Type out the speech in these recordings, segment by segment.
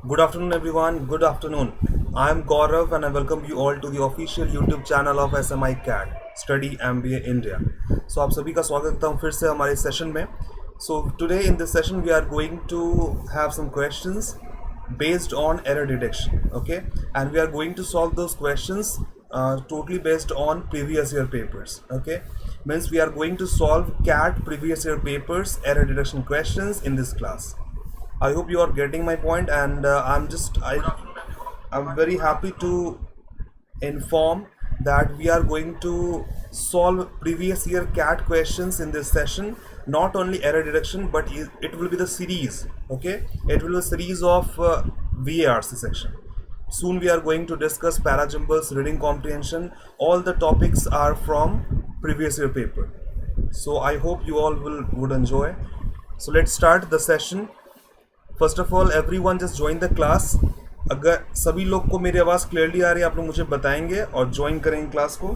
Good afternoon, everyone. Good afternoon. I'm Gaurav, and I welcome you all to the official YouTube channel of SMI CAT Study MBA India. So आप सभी का स्वागत करता हूँ फिर से हमारे सेशन में. So today in this session we are going to have some questions based on error detection. Okay, and we are going to solve those questions totally based on previous year papers. Okay, means we are going to solve CAT previous year papers error detection questions in this class. I hope you are getting my point, and I'm very happy to inform that we are going to solve previous year CAT questions in this session. Not only error detection, but it will be the series. Okay, it will be a series of VARC section. Soon we are going to discuss parajumbles, reading comprehension. All the topics are from previous year paper. So I hope you all would enjoy. So let's start the session. First of all every one just join the class. अगर सभी लोग को मेरी आवाज़ clearly आ रही है आप लोग मुझे बताएंगे और ज्वाइन करेंगे क्लास को.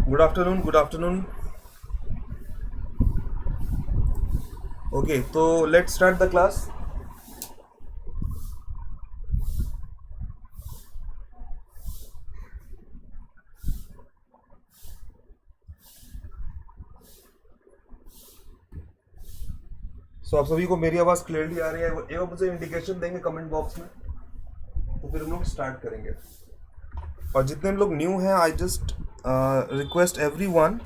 Good afternoon, good afternoon. Okay, तो लेट्स स्टार्ट द क्लास. सो आप सभी को मेरी आवाज़ क्लियरली आ रही है? एक बार मुझे इंडिकेशन देंगे कमेंट बॉक्स में, तो फिर हम लोग स्टार्ट करेंगे. और जितने लोग न्यू हैं, I just request every one,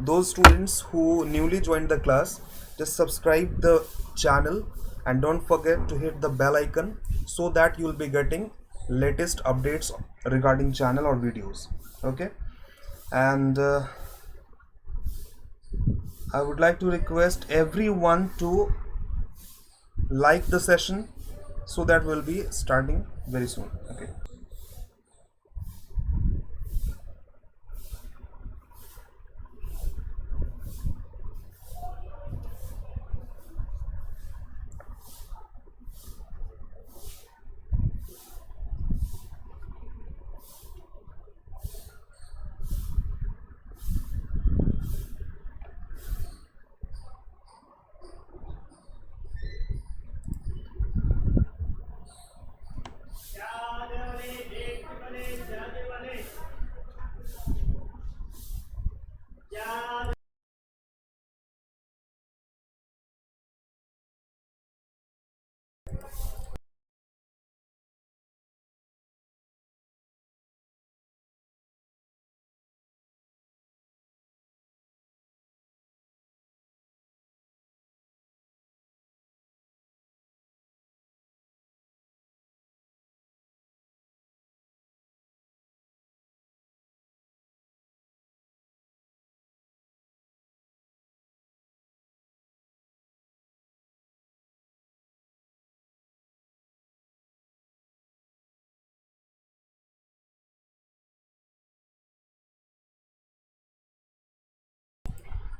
those students who newly joined the class, just subscribe the channel and don't forget to hit the bell icon so that you will be getting latest updates regarding channel or videos. Okay, and I would like to request everyone to like the session so that we'll be starting very soon. Okay.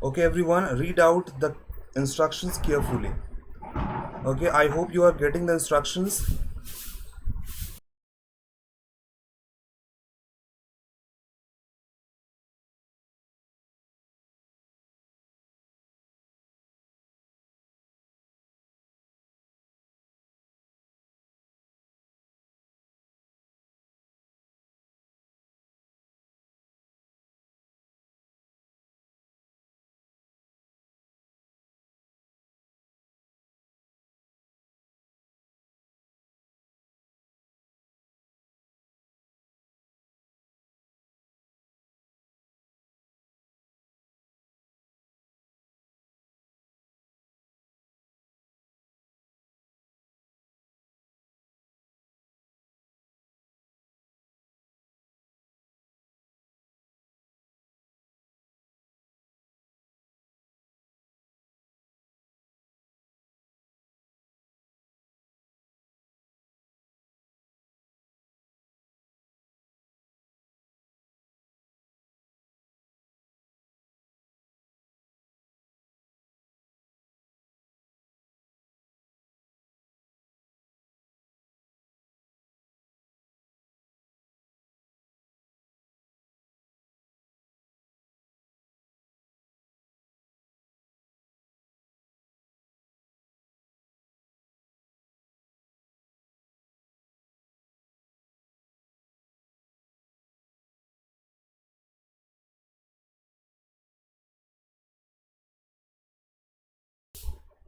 Okay, everyone, read out the instructions carefully. Okay, I hope you are getting the instructions.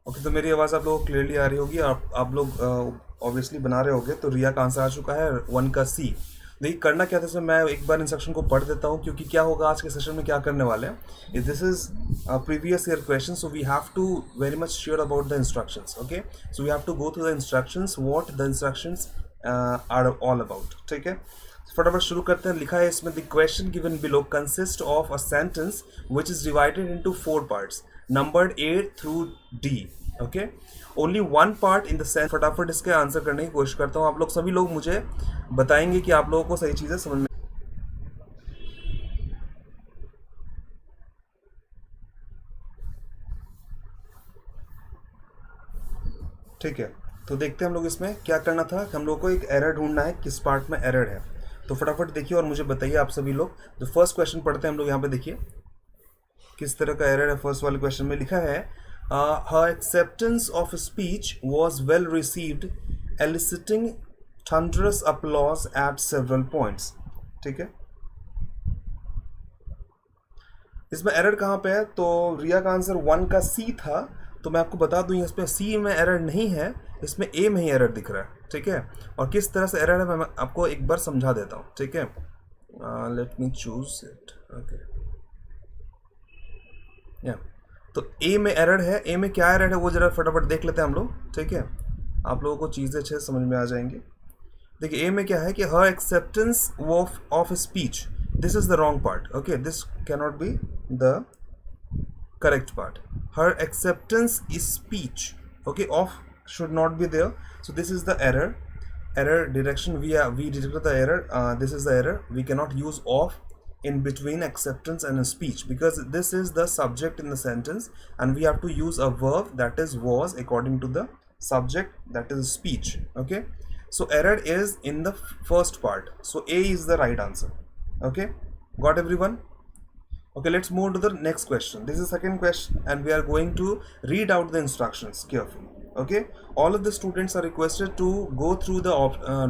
Okay, तो मेरी आवाज़ आप लोगों को clearly आ रही होगी, आप लोग ऑब्वियसली बना रहे होगे। तो रिया का आंसर आ चुका है 1 का सी। देखिए करना क्या था इसमें, मैं एक बार इंस्ट्रक्शन को पढ़ देता हूँ, क्योंकि क्या होगा आज के सेशन में क्या करने वाले हैं, this is previous year question, so we have to very much sure about the instructions. Okay, so we have to go through the instructions, what the instructions are all about. ठीक है, फटाफट शुरू करते हैं। लिखा है इसमें, the question given below consist of a sentence which is divided into 4 parts numbered A through D। Okay, only 1 part in the sense. फटाफट इसके आंसर करने की कोशिश करता हूँ। आप लोग सभी लोग मुझे बताएंगे कि आप लोगों को सही चीजें समझ में। ठीक है, तो देखते हैं हम लोग इसमें क्या करना था। हम लोग को एक एरर ढूंढना है, किस पार्ट में एरर है। तो फटाफट देखिए और मुझे बताइए आप सभी लोग। जो फर्स्ट क्वेश्चन पढ़ते हैं हम लोग, यहाँ पे देखिए किस तरह का एरर है। फर्स्ट वाले क्वेश्चन में लिखा है, her acceptance of speech was well received, eliciting thunderous applause at several points। ठीक है, इसमें एरर कहाँ पे है? तो रिया का आंसर 1 का सी था। तो मैं आपको बता दूं इसमें सी में एरर नहीं है, इसमें ए में ही एरर दिख रहा है। ठीक है, और किस तरह से एरर है मैं आपको एक बार समझा देता हूँ। ठीक है, let me choose it. Okay, या तो ए में एरर है। ए में क्या एरर है वो जरा फटाफट देख लेते हैं हम लोग। ठीक है, आप लोगों को चीज़ें अच्छे से समझ में आ जाएंगी। देखिए ए में क्या है कि हर acceptance of speech, this is the wrong part. Okay, this can not be the correct part. हर acceptance is speech, okay, of should not be there, so this is the error direction. We detected the error. This is the error. We cannot use of in between acceptance and speech, because this is the subject in the sentence and we have to use a verb that is was according to the subject, that is speech. Okay, so error is in the first part, so A is the right answer. Okay, got everyone? Okay, let's move to the next question. This is the second question and we are going to read out the instructions carefully. Okay, all of the students are requested to go through the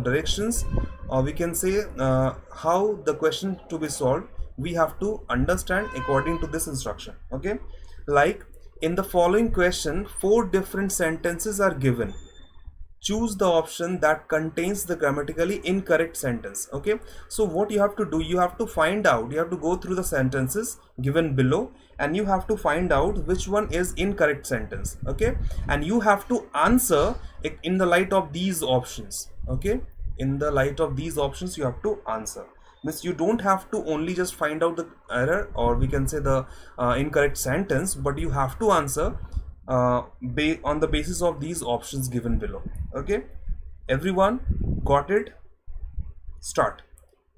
directions, or we can say how the question to be solved. We have to understand according to this instruction. Okay, like in the following question 4 different sentences are given. Choose the option that contains the grammatically incorrect sentence. Okay, so what you have to do, you have to find out, you have to go through the sentences given below and you have to find out which one is incorrect sentence. Okay, and you have to answer it in the light of these options. Okay, in the light of these options you have to answer. Means you don't have to only just find out the error, or we can say the incorrect sentence, but you have to answer on the basis of these options given below. Okay, everyone got it? Start.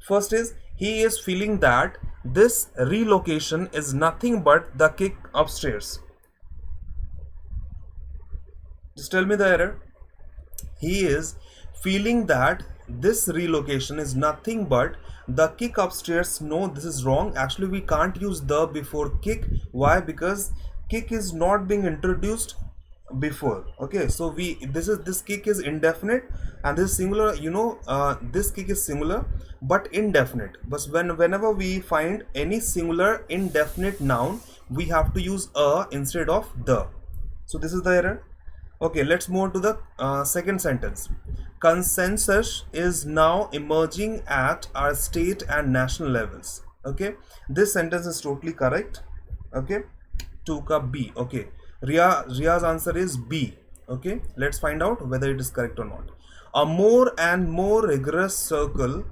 First is, he is feeling that this relocation is nothing but the kick upstairs. Just tell me the error. He is feeling that this relocation is nothing but the kick upstairs. No, this is wrong. Actually, we can't use the before kick. Why? Because kick is not being introduced before. Okay, so this kick is indefinite and this is singular. You know, this kick is singular but indefinite. But whenever we find any singular indefinite noun, we have to use a instead of the. So this is the error. Okay, let's move to the second sentence. Consensus is now emerging at our state and national levels. Okay, this sentence is totally correct. Okay, 2 ka B. Okay, Ria's answer is B. Okay, let's find out whether it is correct or not. A more and more rigorous circle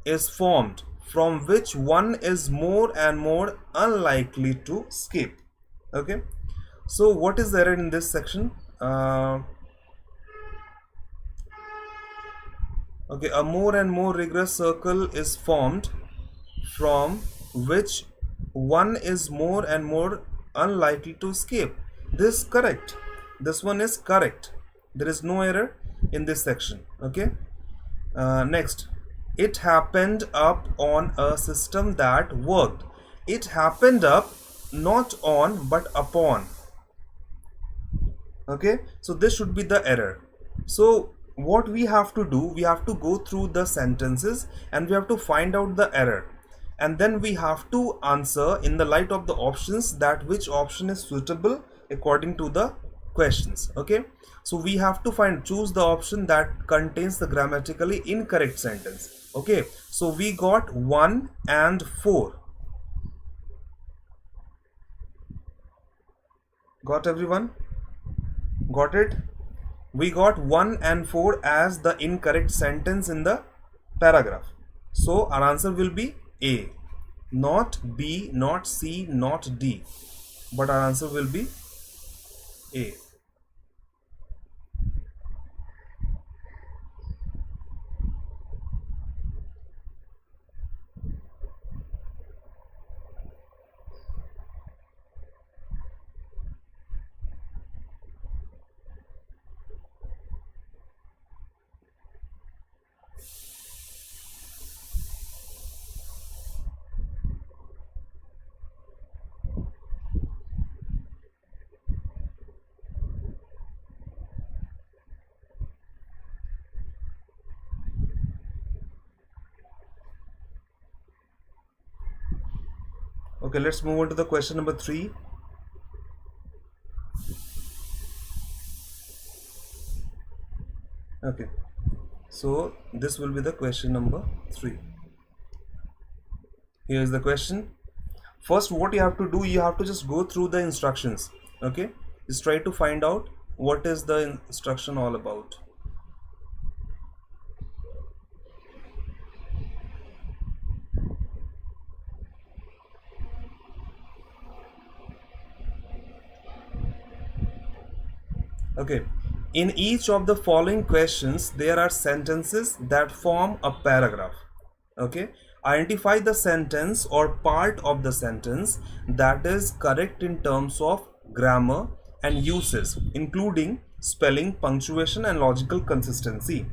is formed from which one is more and more unlikely to escape. Okay, so what is the error in this section? Okay, a more and more rigorous circle is formed from which one is more and more unlikely to escape. This is correct. This one is correct. There is no error in this section. Okay, next, it happened up on a system that worked. It happened up, not on but upon. Okay, so this should be the error. So what we have to do, we have to go through the sentences and we have to find out the error, and then we have to answer in the light of the options that which option is suitable according to the questions. Okay, so we have to choose the option that contains the grammatically incorrect sentence. Okay, so we got 1 and 4. Got everyone? Got it? We got 1 and 4 as the incorrect sentence in the paragraph. So our answer will be A, not B, not C, not D, but our answer will be A. Okay, let's move on to the question number 3. Okay, so this will be the question number 3. Here is the question. First, what you have to do, you have to just go through the instructions. Okay, just try to find out what is the instruction all about. Okay, in each of the following questions, there are sentences that form a paragraph. Okay, identify the sentence or part of the sentence that is correct in terms of grammar and uses, including spelling, punctuation, and logical consistency.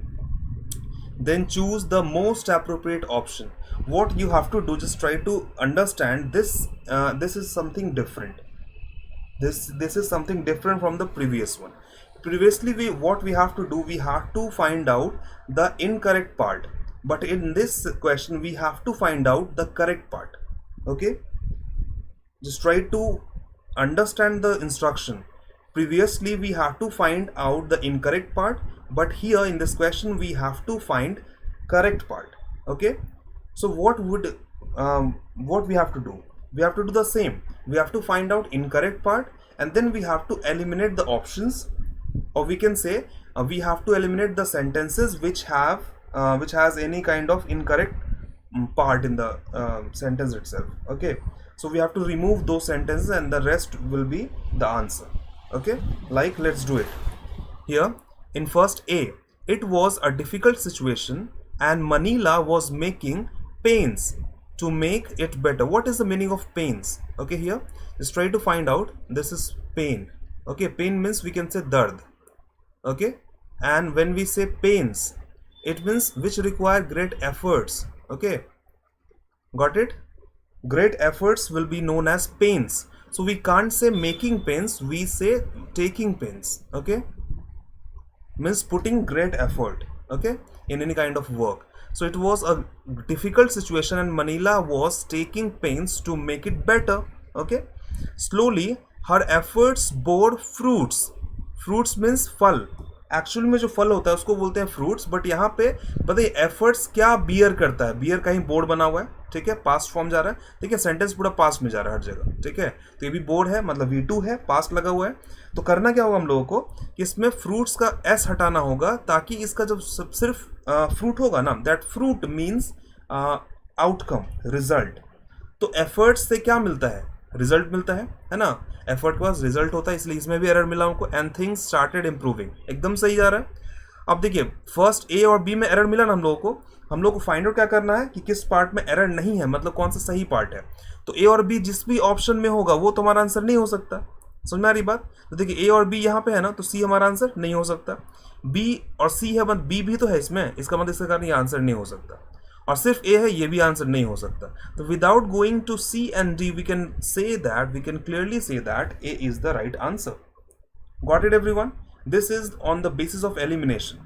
Then choose the most appropriate option. What you have to do, just try to understand this. This is something different. This is something different from the previous one. Previously, what we have to do, we have to find out the incorrect part, but in this question we have to find out the correct part. Okay, just try to understand the instruction. Previously we have to find out the incorrect part, but here in this question we have to find correct part. Okay, so what we have to do, we have to do the same. We have to find out incorrect part, and then we have to eliminate the options, or we can say we have to eliminate the sentences which has any kind of incorrect part in the sentence itself. Okay, so we have to remove those sentences and the rest will be the answer. Okay, like let's do it. Here in first A, it was a difficult situation and Manila was making pains to make it better. What is the meaning of pains? Okay, here just try to find out. This is pain. Okay, pain means we can say dard. Okay, and when we say pains, it means which require great efforts. Okay, got it? Great efforts will be known as pains. So we can't say making pains, we say taking pains. Okay, means putting great effort, okay, in any kind of work. So it was a difficult situation and Manila was taking pains to make it better. Okay, slowly her efforts bore fruits. Fruits means फल. Actual में जो फल होता है उसको बोलते हैं fruits, but यहाँ पे बताइए एफर्ट्स क्या बियर करता है. बियर का ही बोर्ड बना हुआ है, ठीक है, पास्ट फॉर्म जा रहा है, ठीक है, सेंटेंस पूरा पास्ट में जा रहा है हर जगह, ठीक है. तो ये भी बोर्ड है, मतलब V2 है, पास्ट लगा हुआ है. तो करना क्या होगा हम लोगों को कि इसमें फ्रूट्स का एस हटाना होगा, ताकि इसका जब सिर्फ फ्रूट होगा ना, that fruit means outcome, result. तो एफर्ट्स से क्या मिलता है? रिजल्ट मिलता है ना. एफर्ट के पास रिजल्ट होता है, इसलिए इसमें भी एरर मिला हमको. एंड थिंग्स स्टार्टेड इंप्रूविंग, एकदम सही जा रहा है. अब देखिए फर्स्ट ए और बी में एरर मिला ना हम लोग को फाइंड आउट क्या करना है कि किस पार्ट में एरर नहीं है, मतलब कौन सा सही पार्ट है. तो ए और बी जिस भी ऑप्शन में होगा वो तो हमारा आंसर नहीं हो सकता. समझ में आ रही बात? तो देखिए ए और बी यहाँ पे है ना, तो सी हमारा आंसर नहीं हो सकता. बी और सी है, बी भी तो है इसमें, इसका मतलब इसके कारण ये आंसर नहीं हो सकता. और सिर्फ ए है, ये भी आंसर नहीं हो सकता. तो without going to C and D we can say that, we can clearly say that A is the right answer. Got it everyone? This is on the basis of elimination.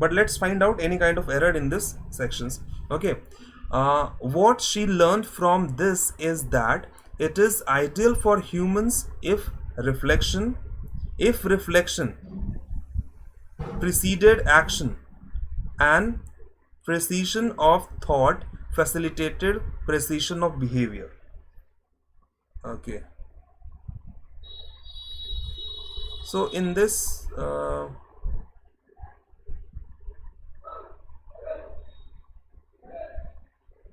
But let's find out any kind of error in this sections. Okay. What she learned from this is that it is ideal for humans if reflection, If reflection preceded action and precision of thought facilitated precision of behavior. Okay. So in this,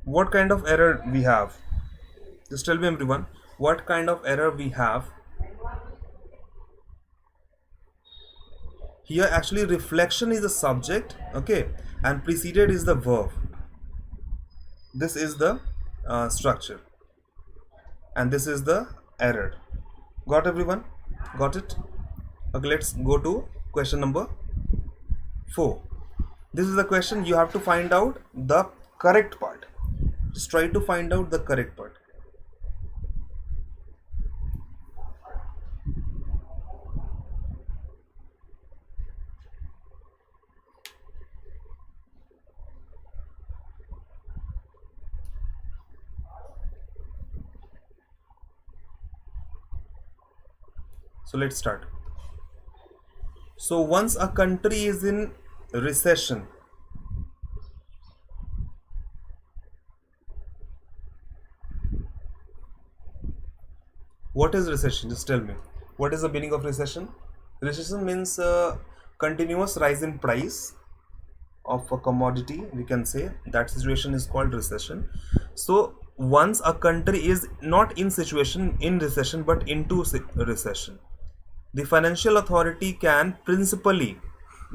what kind of error we have? Just tell me everyone, what kind of error we have here. Actually, reflection is the subject, okay, and preceded is the verb. This is the structure, and this is the error. Got everyone? Got it? Okay, let's go to question number 4. This is the question. You have to find out the correct part. Just try to find out the correct part. So let's start. So once a country is in recession, what is recession? Just tell me. What is the meaning of recession? Recession means continuous rise in price of a commodity. We can say that situation is called recession. So once a country is not in situation in recession but into recession, the financial authority can principally,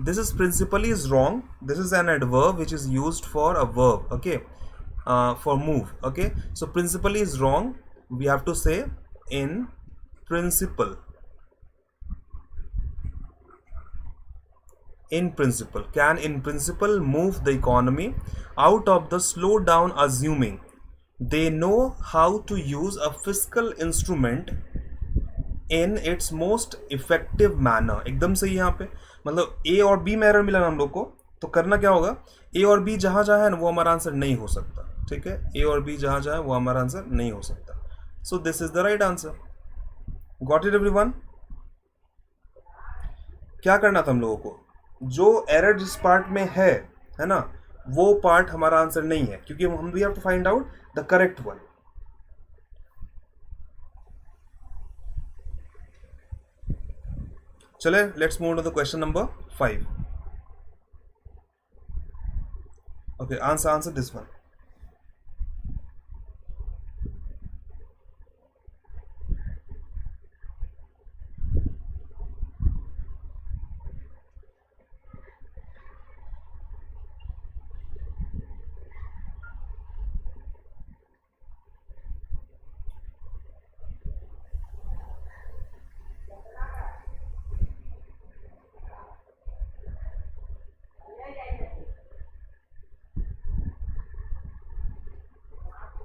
this is principally is wrong, this is an adverb which is used for a verb, okay, for move, okay. So principally is wrong, we have to say in principle. In principle, can in principle move the economy out of the slowdown, assuming they know how to use a fiscal instrument in its most effective manner. एकदम सही. यहाँ पे मतलब ए और B में error मिला ना हम लोग को, तो करना क्या होगा, ए और बी जहाँ जहाँ है ना वो हमारा आंसर नहीं हो सकता. ठीक है, ए और बी जहाँ जहाँ है वो हमारा आंसर नहीं हो सकता. So this is the right answer. Got it everyone? क्या करना था हम लोगों को, जो एरर जिस पार्ट में है ना, वो पार्ट हमारा आंसर नहीं है, क्योंकि हम we have to find out the correct one. चले, let's move to the question number 5. Okay, answer this one.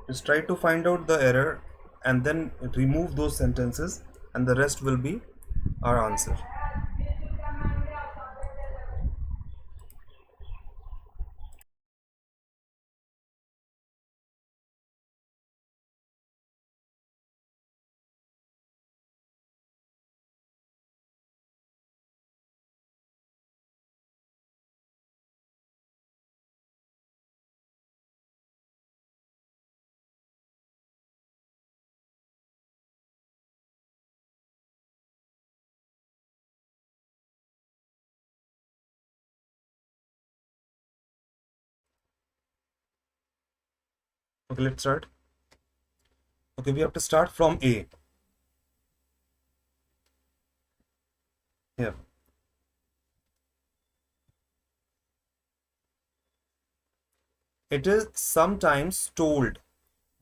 Just try to find out the error and then remove those sentences, and the rest will be our answer. Okay, let's start. Okay, we have to start from A. Here. It is sometimes told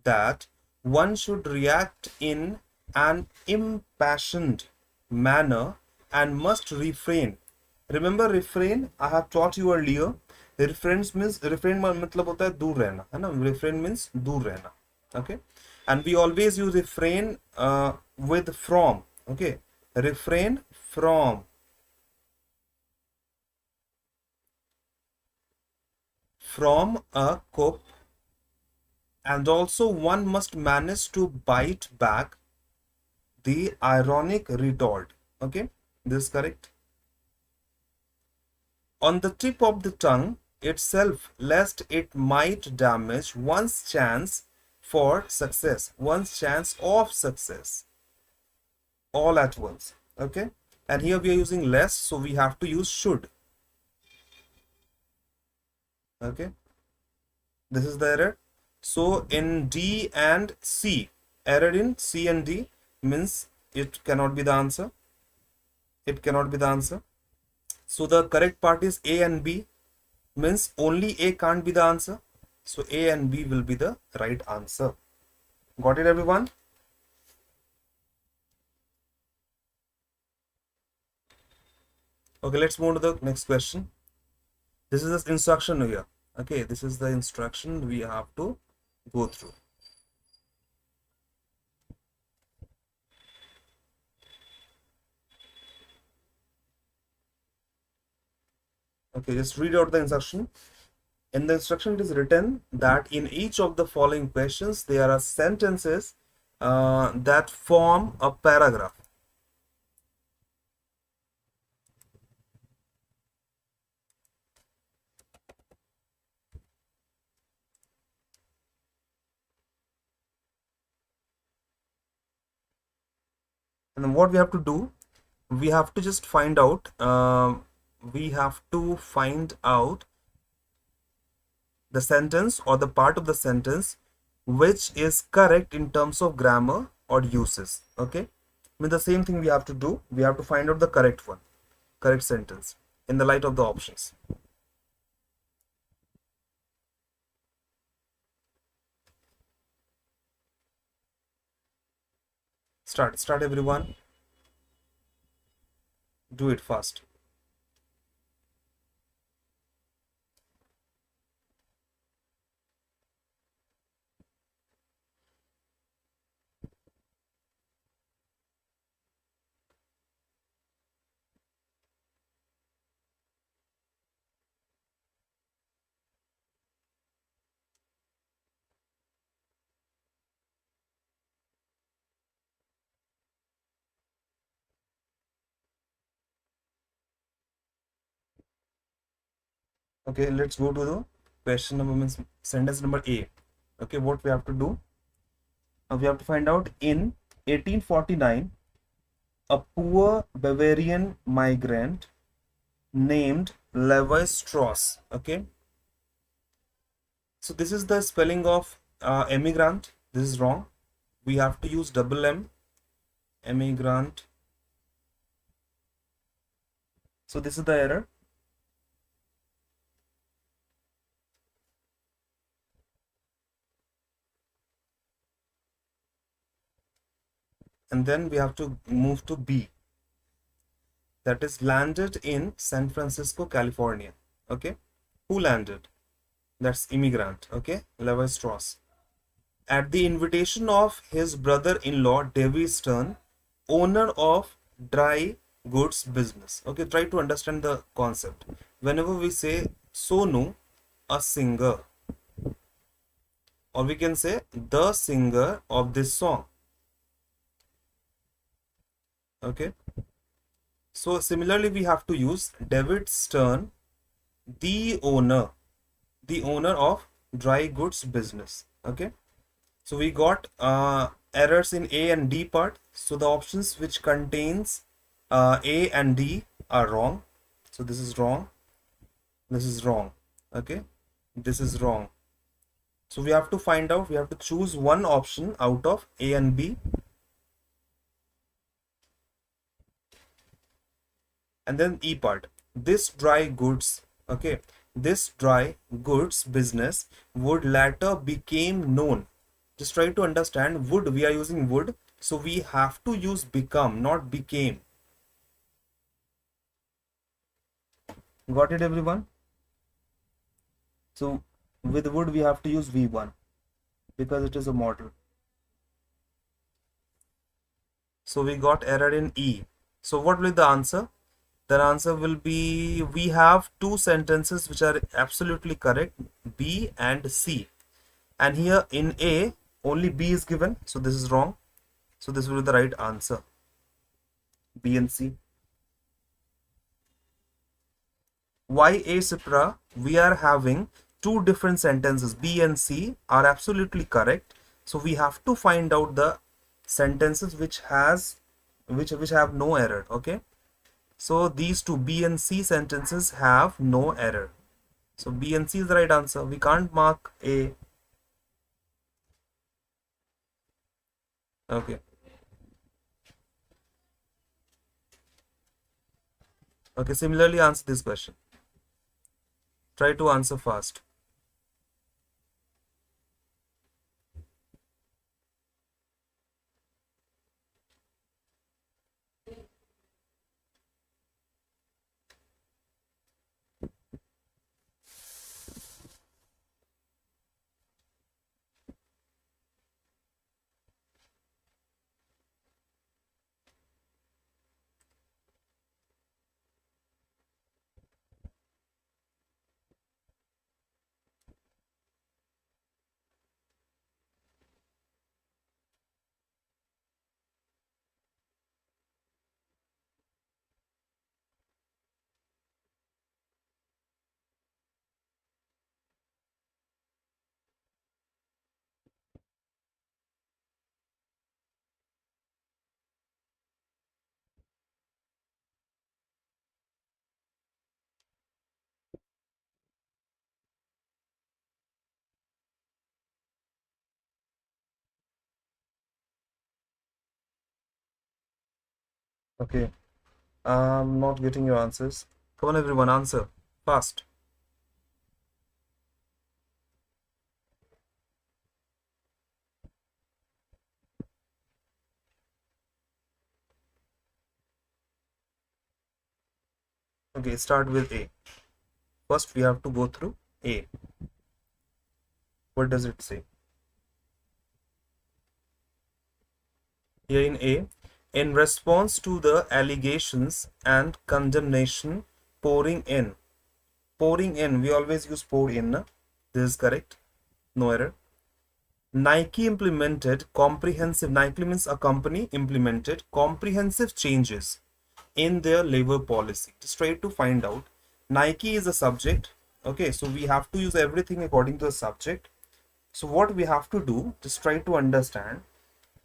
that one should react in an impassioned manner and must refrain. Remember refrain, I have taught you earlier. Refrain means मतलब होता है दूर रहना, है ना. Refrain means दूर रहना, okay. And we always use refrain with from, okay. Refrain from a cook, and also one must manage to bite back the ironic retort, okay. This is correct. On the tip of the tongue itself, lest it might damage one's chance for success, one's chance of success, all at once. Okay, and here we are using less, so we have to use should. Okay, this is the error. So in D and C, error in C and D means it cannot be the answer. It cannot be the answer. So the correct part is A and B, means only A can't be the answer. So A and B will be the right answer. Got it, everyone? Okay, let's move to the next question. This is the instruction here. Okay, this is the instruction we have to go through. Okay, just read out the instruction. In the instruction, it is written that in each of the following questions, there are sentences that form a paragraph. And then what we have to do, we have to just find out, the sentence or the part of the sentence which is correct in terms of grammar or uses. Okay, I mean the same thing we have to do. We have to find out the correct one, correct sentence in the light of the options. Start everyone. Do it fast. Okay, let's go to the question number, means sentence number A. Okay, what we have to do, we have to find out in 1849 a poor Bavarian migrant named Levi Strauss. Okay, so this is the spelling of emigrant. This is wrong. We have to use double M, emigrant. So this is the error. And then we have to move to B, that is landed in San Francisco, California. Okay, who landed? That's immigrant. Okay, Levi Strauss. At the invitation of his brother-in-law Davy Stern, owner of dry goods business. Okay, try to understand the concept. Whenever we say Sonu, a singer, or we can say the singer of this song. Okay, so similarly we have to use David Stern, the owner of dry goods business. Okay, so we got errors in A and D part. So the options which contains A and D are wrong. So this is wrong, this is wrong. Okay, this is wrong. So we have to find out, we have to choose one option out of A and B. And then E part, this dry goods, okay, this dry goods business would later became known. Just try to understand, would, we are using would, so we have to use become, not became. Got it, everyone? So with would we have to use V1 because it is a model. So we got error in E. So what will be the answer? The answer will be, we have two sentences which are absolutely correct, B and C. And here in A, only B is given. So this is wrong. So this will be the right answer, B and C. why A, Cipra, we are having two different sentences. B and C are absolutely correct. So we have to find out the sentences which have no error. Okay. So these two B and C sentences have no error. So B and C is the right answer. We can't mark A. Okay. Okay. Similarly, answer this question. Try to answer fast. Okay. I'm not getting your answers. Come on, everyone, answer fast. Okay, start with A. First, we have to go through A. What does it say? Here in A, in response to the allegations and condemnation pouring in, we always use pour in. Na? This is correct. No error. Nike implemented comprehensive, Nike means a company implemented comprehensive changes in their labor policy. Just try to find out. Nike is a subject. Okay, so we have to use everything according to the subject. So what we have to do, just try to understand.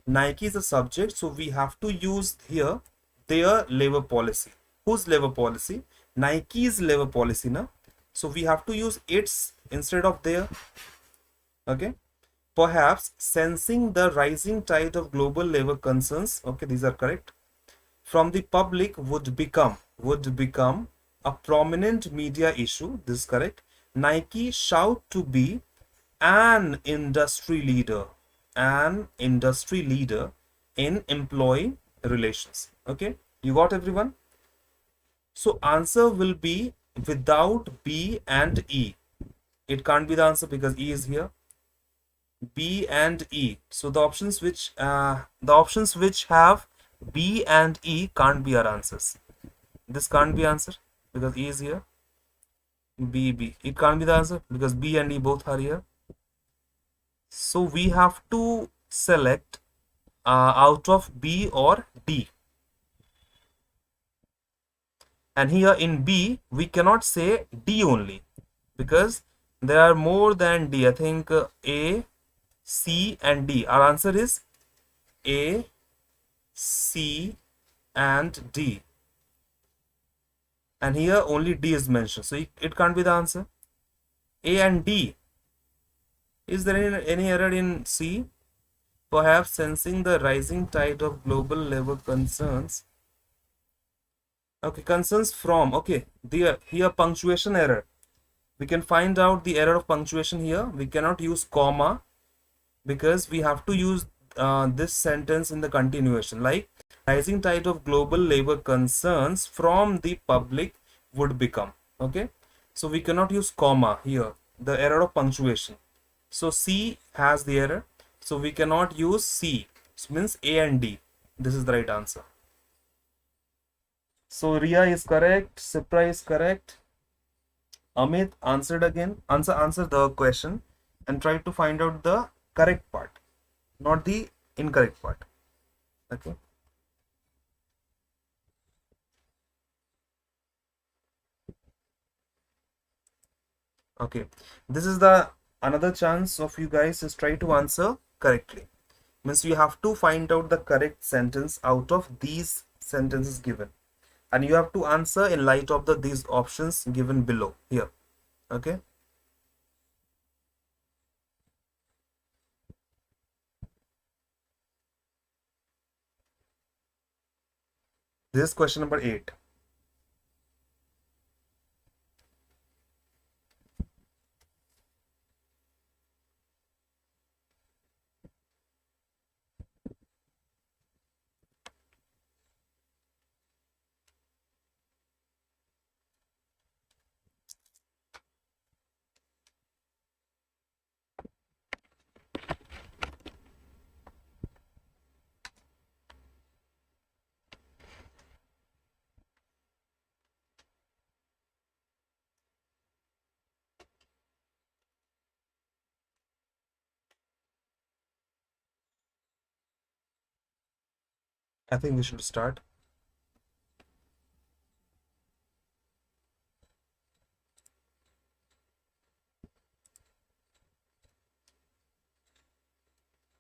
Nike is a subject, so we have to use here their labor policy. Whose labor policy? Nike's labor policy, na? So we have to use its instead of their. Okay. Perhaps sensing the rising tide of global labor concerns, okay, these are correct, from the public would become a prominent media issue. This is correct. Nike shout to be an industry leader, in employee relations. Okay, you got everyone? So answer will be without B and E. It can't be the answer because E is here. B and E. So the options which have B and E can't be our answers. This can't be answer because E is here. B. It can't be the answer because B and E both are here. So we have to select out of B or D. And here in B, we cannot say D only because there are more than D. I think A, C, and D. Our answer is A, C, and D. And here only D is mentioned. So it can't be the answer. A and D. Is there any error in C? Perhaps sensing the rising tide of global labor concerns. Okay, concerns from. Okay, here punctuation error. We can find out the error of punctuation here. We cannot use comma because we have to use this sentence in the continuation, like rising tide of global labor concerns from the public would become. Okay, so we cannot use comma here, the error of punctuation. So C has the error, so we cannot use C. So means A and D. This is the right answer. So Ria is correct, Cipra is correct. Amit answered again. Answer the question and try to find out the correct part, not the incorrect part. Okay. Okay, this is the another chance of you guys is try to answer correctly. Means you have to find out the correct sentence out of these sentences given, and you have to answer in light of these options given below here. Okay, this is question number 8. I think we should start.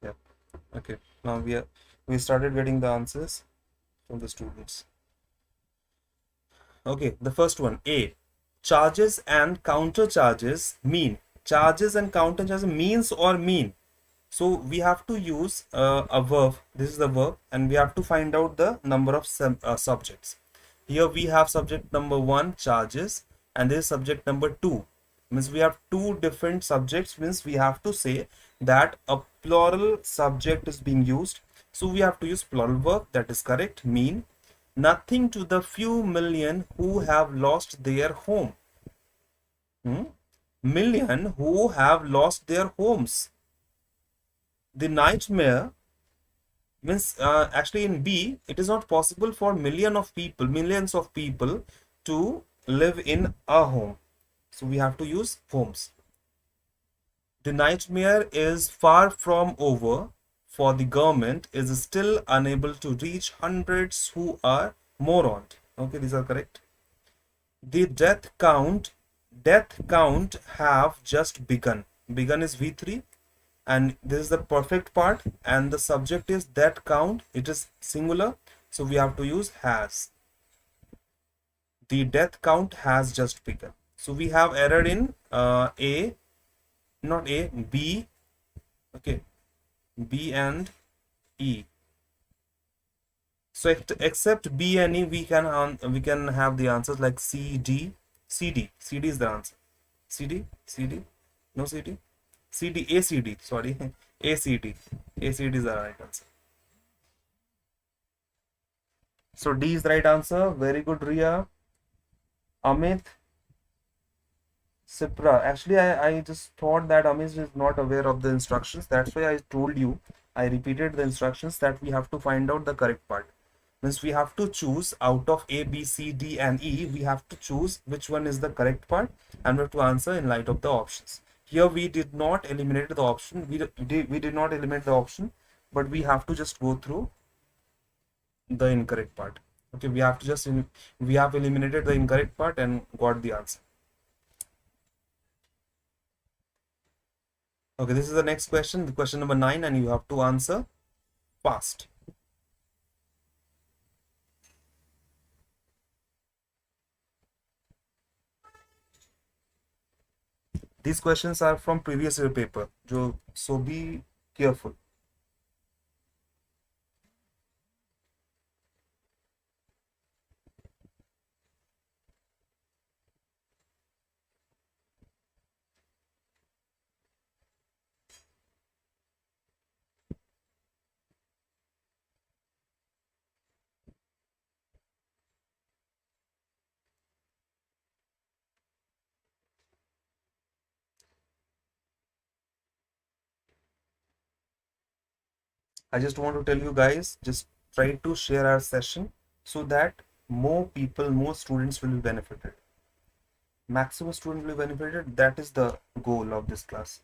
Yeah. Okay. Now we started getting the answers from the students. Okay, the first one, A. Charges and counter charges mean. Charges and counter charges means or mean. So we have to use a verb. This is the verb, and we have to find out the number of subjects. Here we have subject number one, charges, and this is subject number two. Means we have two different subjects. Means we have to say that a plural subject is being used. So we have to use plural verb. That is correct. Mean nothing to the few million who have lost their home. Hmm? Million who have lost their homes. The nightmare means actually in B, it is not possible for millions of people to live in a home. So we have to use homes. The nightmare is far from over, for the government is still unable to reach hundreds who are moroned. Okay, these are correct. The death count have just begun. Begun is V3, and this is the perfect part, and the subject is that count. It is singular, so we have to use has. The death count has just begun. So we have error in A, not A, B. Okay, B and E. So except B and E, we can have the answers like C, D, C, D. C, D is the answer. C, D, C, D, no C, D, C, D, A, C, D. Sorry, A, C, D. A, C, D is the right answer. So D is the right answer. Very good, Ria. Amit, Sipra. Actually, I just thought that Amit is not aware of the instructions. That's why I told you. I repeated the instructions that we have to find out the correct part. Means we have to choose out of A, B, C, D, and E. We have to choose which one is the correct part, and we have to answer in light of the options. Here we did not eliminate the option. We did not eliminate the option, but we have to just go through the incorrect part. Okay, we have eliminated the incorrect part and got the answer. Okay, this is the next question, the question number 9, and you have to answer fast. These questions are from previous year paper, so be careful. I just want to tell you guys, just try to share our session so that more students will be benefited. Maximum students will be benefited. That is the goal of this class.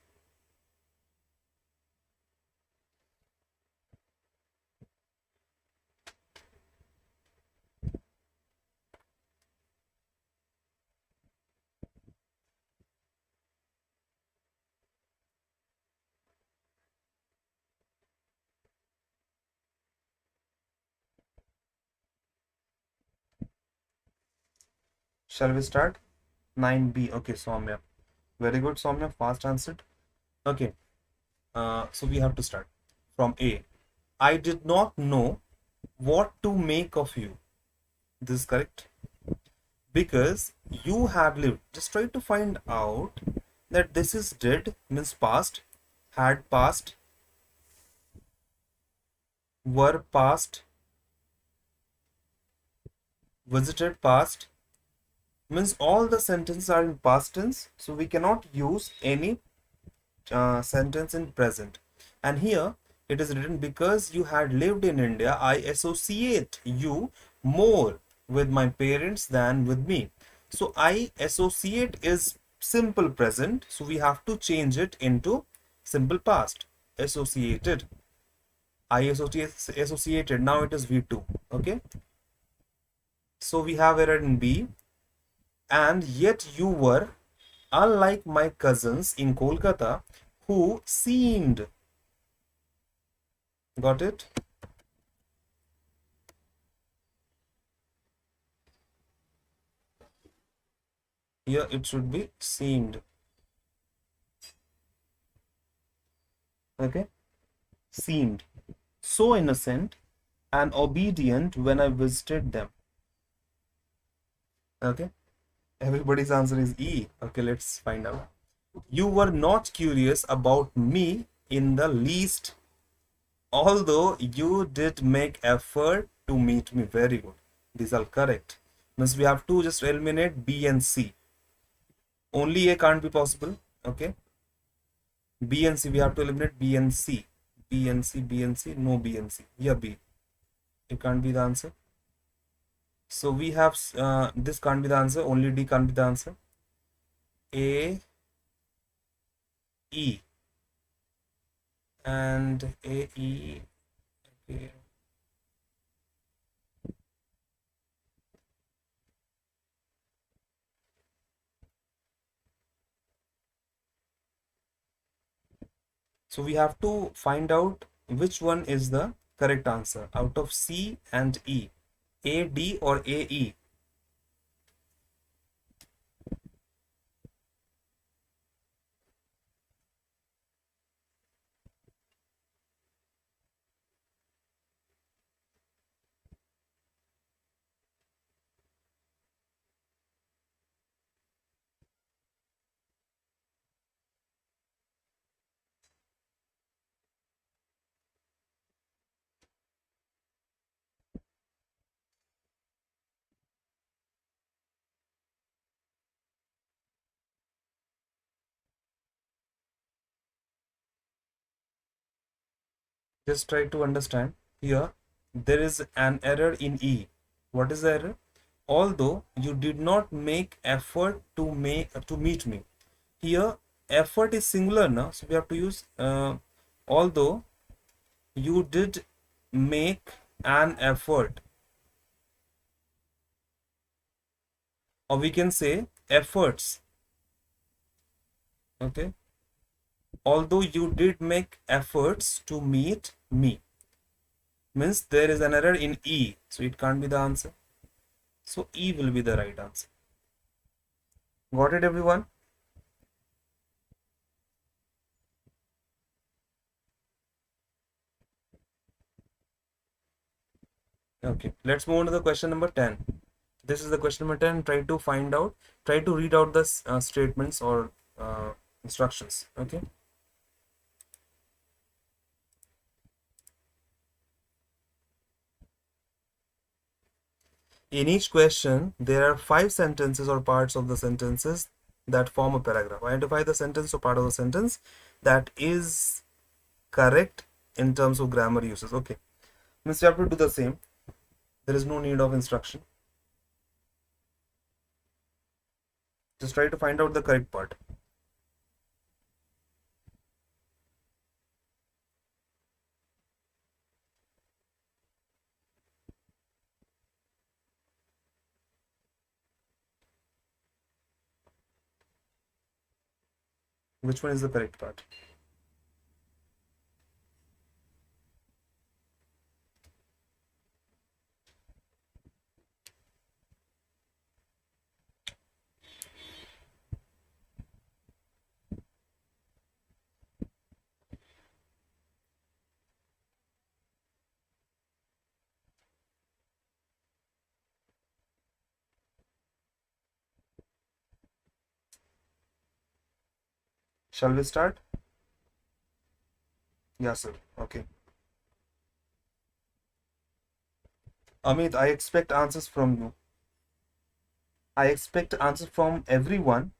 Shall we start? 9B. Okay, Soumya. Very good, Soumya. Fast answered. Okay. So we have to start from A. I did not know what to make of you. This is correct. Because you had lived. Just try to find out that this is did means past, had past, were past, visited past, means all the sentences are in past tense, so we cannot use any sentence in present. And here it is written because you had lived in India, I associate you more with my parents than with me. So I associate is simple present, so we have to change it into simple past. Associated. I associated. Now it is V2. Okay. So we have error in B. And yet you were, unlike my cousins in Kolkata, who seemed. Got it? Here it should be seemed. Okay? Seemed. So innocent and obedient when I visited them. Okay? Everybody's answer is E. Okay, let's find out. You were not curious about me in the least, although you did make effort to meet me. Very good. These are correct. Means we have to just eliminate B and C. Only A can't be possible. Okay. B and C, we have to eliminate B and C. B and C, B and C, no B and C. Yeah, B. It can't be the answer. So we have this can't be the answer. Only D can't be the answer. A, E, and A, E. Okay. So we have to find out which one is the correct answer out of C and E. A, D, or A, E. Just try to understand. Here, there is an error in E. What is the error? Although you did not make effort to meet me. Here, effort is singular now, so we have to use although you did make an effort, or we can say efforts. Okay, although you did make efforts to meet me, means there is an error in E, so it can't be the answer. So E will be the right answer. Got it, everyone? Okay, let's move on to the question number 10. This is the question number 10. Try to find out, try to read out the statements or instructions. Okay. In each question, there are 5 sentences or parts of the sentences that form a paragraph. Identify the sentence or part of the sentence that is correct in terms of grammar uses. Okay. Means you have to do the same. There is no need of instruction. Just try to find out the correct part. Which one is the correct part? Shall we start? Yeah, sir. Okay. Amit, I expect answers from you. I expect answers from everyone,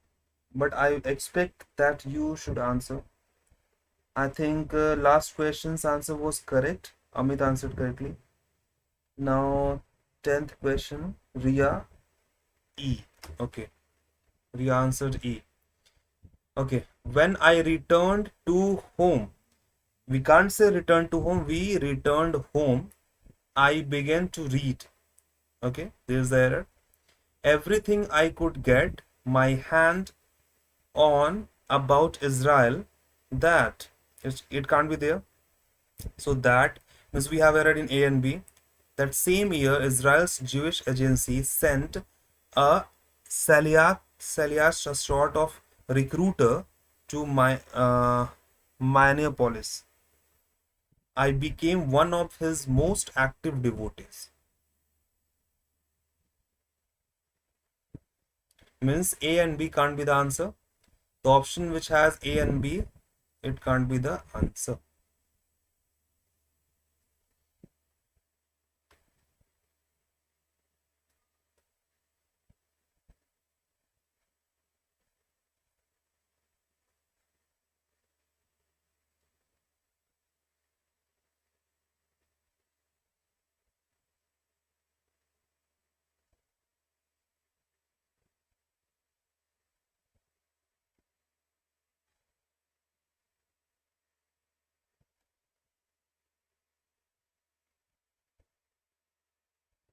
but I expect that you should answer. I think last question's answer was correct. Amit answered correctly. Now, 10th question, Ria E. Okay, Ria answered E. Okay, when I returned to home, we can't say return to home, we returned home. I began to read. Okay, there's the error. Everything I could get my hand on about Israel, that it can't be there. So that means we have error in A and B. That same year, Israel's Jewish agency sent a Salias, a sort of recruiter, to my Minneapolis. I became one of his most active devotees. Means A and B can't be the answer. The option which has A and B, it can't be the answer.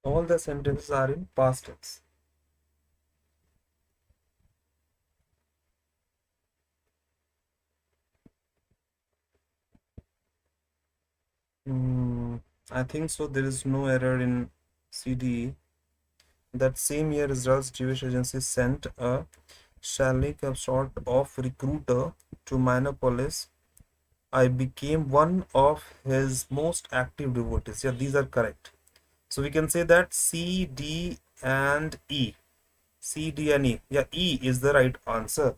All the sentences are in past tense. Hmm, I think so. There is no error in CDE. That same year, Israel's Jewish agency sent a Shalik, a sort of recruiter, to Minneapolis. I became one of his most active devotees. Yeah, these are correct. So we can say that C, D, and E. C, D, and E. Yeah, E is the right answer.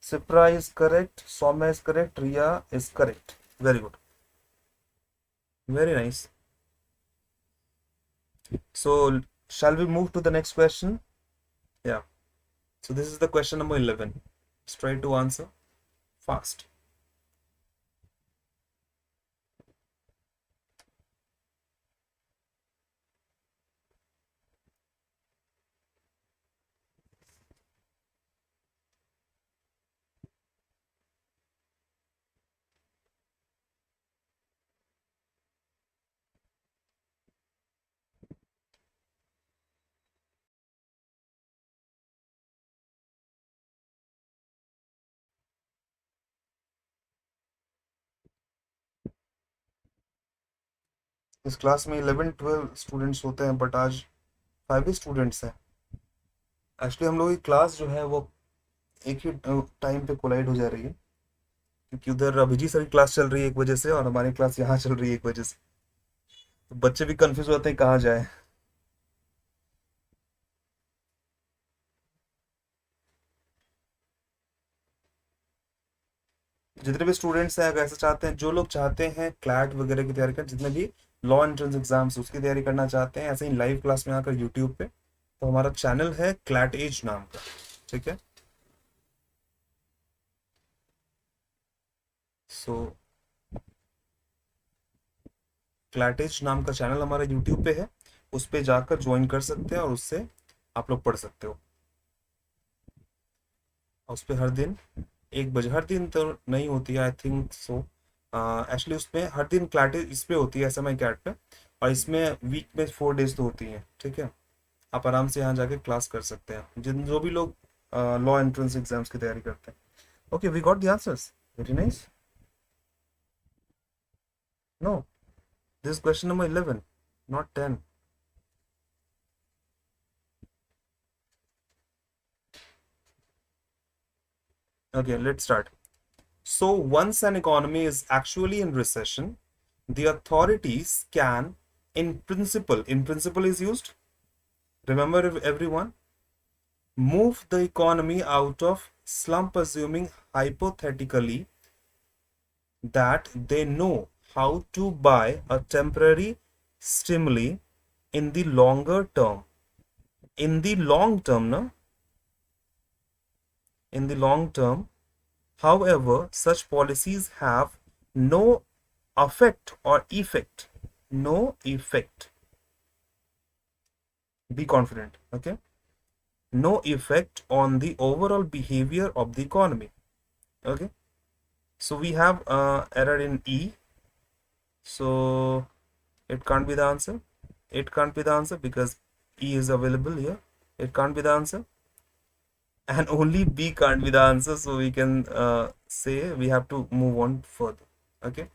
Sipra is correct. Soma is correct. Ria is correct. Very good. Very nice. So, shall we move to the next question? Yeah. So, this is the question number 11. Let's try to answer fast. इस class में 11-12 students होते हैं but आज 5 ही students हैं. Actually हम लोग की class जो है वो एक ही टाइम पे कोलाइड हो जा रही है, क्योंकि उधर अभिजीत सर की क्लास चल रही है 1 बजे से और हमारी क्लास यहाँ चल रही है 1 बजे से. तो बच्चे भी कंफ्यूज होते हैं कहाँ जाए. जितने भी स्टूडेंट्स हैं, अगर ऐसा चाहते हैं, जो लोग चाहते हैं क्लैट वगैरह की तैयारी कर, जितने भी लॉ एंट्रेंस एग्जाम्स उसकी तैयारी करना चाहते हैं ऐसे ही लाइव क्लास में आकर यूट्यूब पे, तो हमारा चैनल है क्लैट एज नाम का. ठीक है. सो क्लैट एज नाम का चैनल हमारा यूट्यूब पे है, उस पे जाकर ज्वाइन कर सकते हैं और उससे आप लोग पढ़ सकते हो. और उस पर हर दिन 1 बजे, हर दिन तो नहीं होती है आई थिंक सो. एक्चुअली उसमें हर दिन क्लैटेज इस पे होती है SMI कैट पे, और इसमें वीक में 4 डेज तो होती है. ठीक है. आप आराम से यहाँ जाके क्लास कर सकते हैं, जिन जो भी लोग लॉ एंट्रेंस एग्जाम्स की तैयारी करते हैं. Okay, we got the answers. Very nice. No, this question number 11, not 10. Okay, let's start. So once an economy is actually in recession, the authorities can, in principle is used. Remember everyone, move the economy out of slump, assuming hypothetically that they know how to buy a temporary stimuli in the longer term. In the long term, no? In the long term, however, such policies have no no effect. Be confident, okay? No effect on the overall behavior of the economy, okay? So we have error in E, so it can't be the answer. It can't be the answer because E is available here. It can't be the answer, and only B can't be the answer. So we can say we have to move on further. Okay.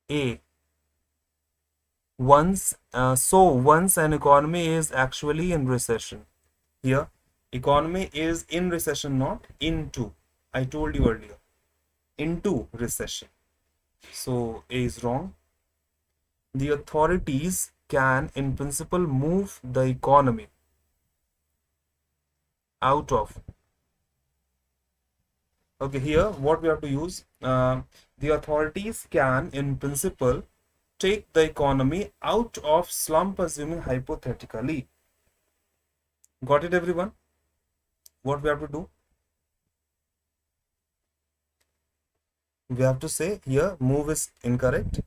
A. Once an economy is actually in recession. Here, economy is in recession, not into. I told you earlier. Into recession. So A is wrong. The authorities can, in principle, move the economy out of. Okay, here what we have to use, the authorities can, in principle, take the economy out of slump, assuming hypothetically. Got it, everyone? What we have to do? We have to say here, move is incorrect.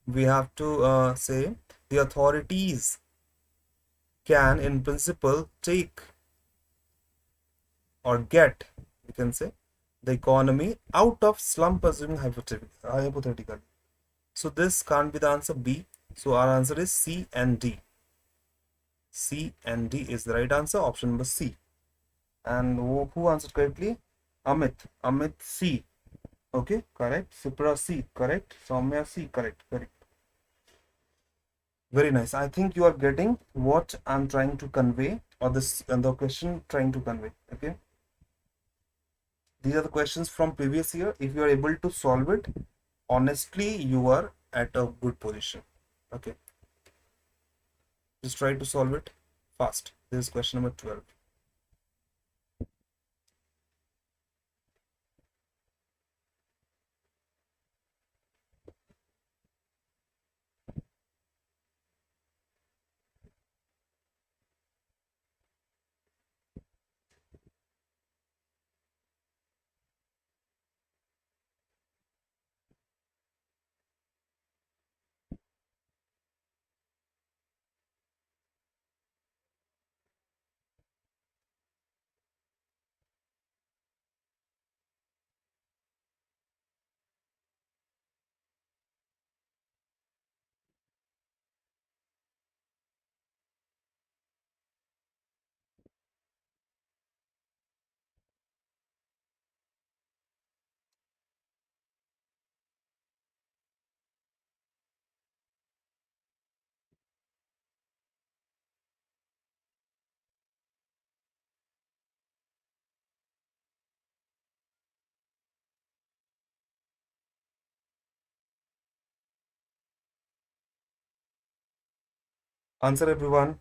We have to say the authorities can, in principle, take or get, you can say, the economy out of slump, assuming hypothetically. So this can't be the answer B. So our answer is C and D. C and D is the right answer. Option number C. And who answered correctly? Amit. Amit C. Okay, correct. Sipra C. Correct. Soumya C. Correct. Correct. Very nice. I think you are getting what I'm trying to convey, or this and the question trying to convey. Okay. These are the questions from previous year. If you are able to solve it, honestly, you are at a good position. Okay. Just try to solve it fast. This is question number 12. Answer, everyone.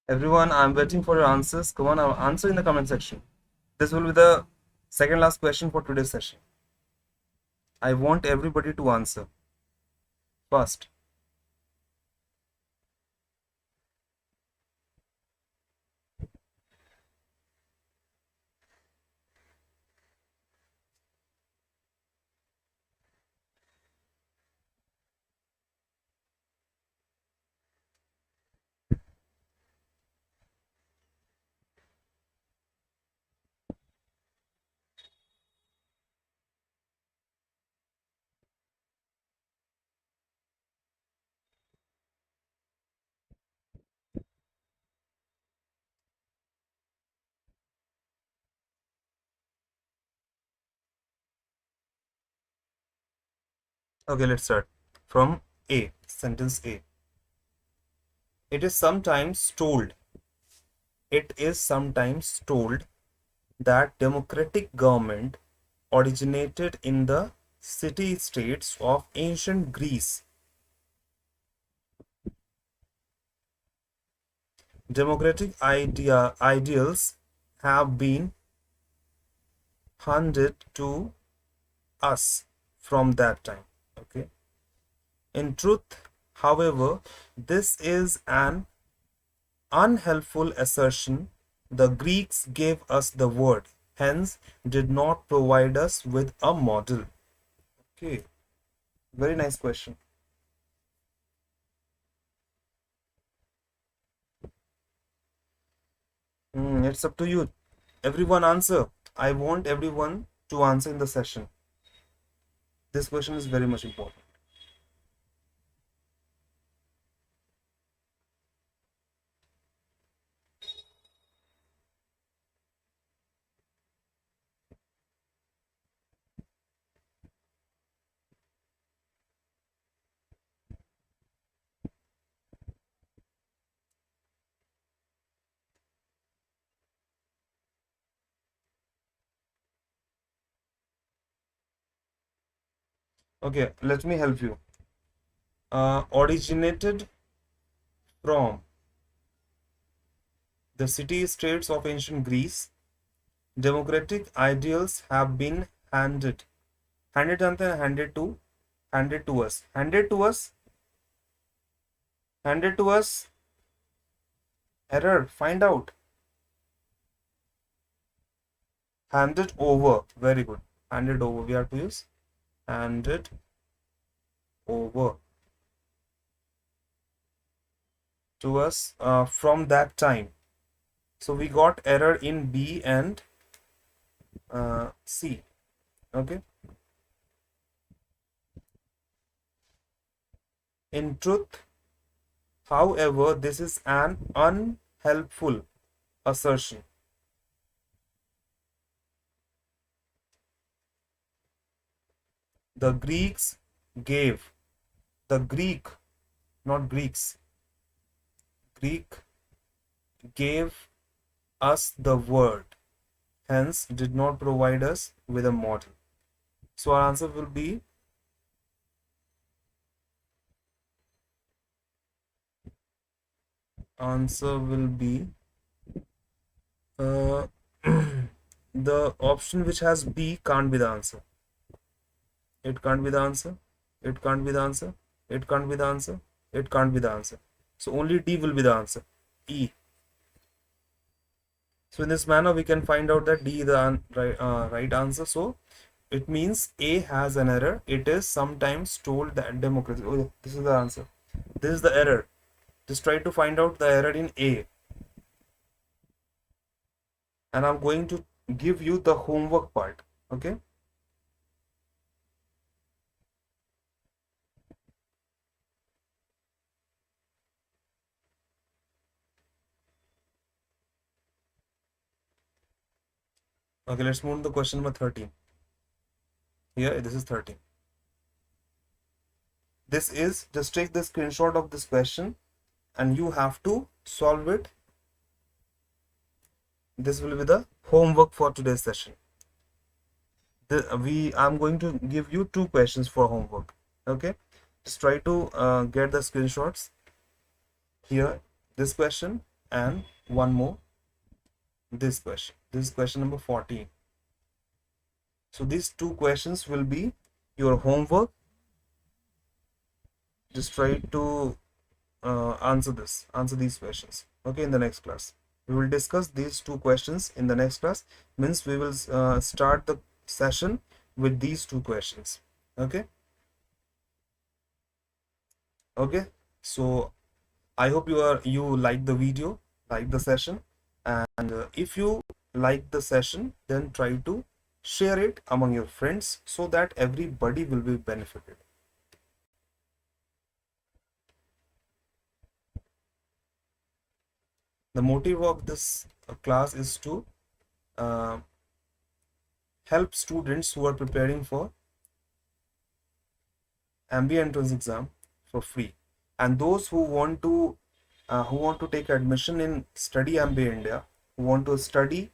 Everyone, I'm waiting for your answers. Come on, answer in the comment section. This will be the second last question for today's session. I want everybody to answer first. Okay, let's start from A. Sentence A. It is sometimes told. It is sometimes told that democratic government originated in the city-states of ancient Greece. Democratic ideals have been handed to us from that time. Okay. In truth, however, this is an unhelpful assertion. The Greeks gave us the word, hence did not provide us with a model. Okay, very nice question. It's up to you. Everyone answer. I want everyone to answer in the session. This question is very much important. Okay, let me help you. Originated from the city-states of ancient Greece, democratic ideals have been handed. Handed जानते हैं handed to, handed to us. Handed to us, handed to us. Error, find out. Handed over. Very good. Handed over. We have to use handed over to us from that time. So we got error in B and C. Okay. In truth, however, this is an unhelpful assertion. The Greeks gave, the Greek, not Greeks, Greek gave us the word, hence did not provide us with a model. So our answer will be uh, the option which has B can't be the answer. It can't be the answer. It can't be the answer. It can't be the answer. It can't be the answer. So only D will be the answer. E. So in this manner, we can find out that D is the right answer. So it means A has an error. It is sometimes told that democracy. Oh, this is the answer. This is the error. Just try to find out the error in A. And I'm going to give you the homework part. Okay. Okay, let's move to the question number 13. Here, this is 13. This is, just take the screenshot of this question and you have to solve it. This will be the homework for today's session. I'm going to give you 2 questions for homework. Okay, just try to get the screenshots here, this question and one more, this question. This is question number 14. So these two questions will be your homework. Just try to answer these questions, okay, in the next class. We will discuss these two questions in the next class. Means we will start the session with these two questions, okay. Okay, so I hope you like the video, like the session, and if you like the session, then try to share it among your friends so that everybody will be benefited. The motive of this class is to uh, help students who are preparing for MBA entrance exam for free, and those who want to take admission in Study MBA India, who want to study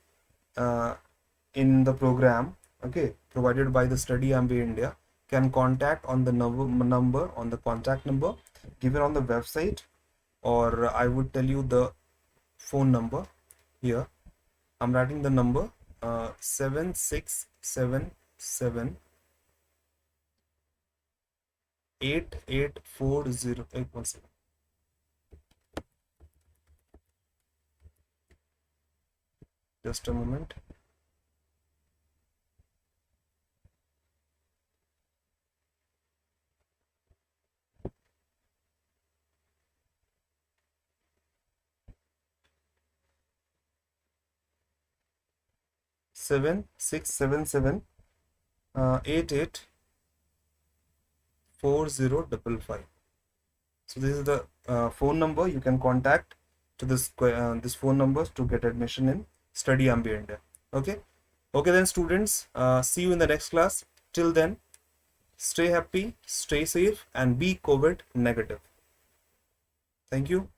uh, in the program, okay, provided by the Study MBA India, can contact on the number on the contact number given on the website, or I would tell you the phone number here. I'm writing the number 7677 8840. One second. Just a moment. Seven six seven seven 884055. So this is the phone number you can contact to this phone numbers to get admission in Study MBA India. Okay. Okay then, students. See you in the next class. Till then, stay happy, stay safe, and be COVID negative. Thank you.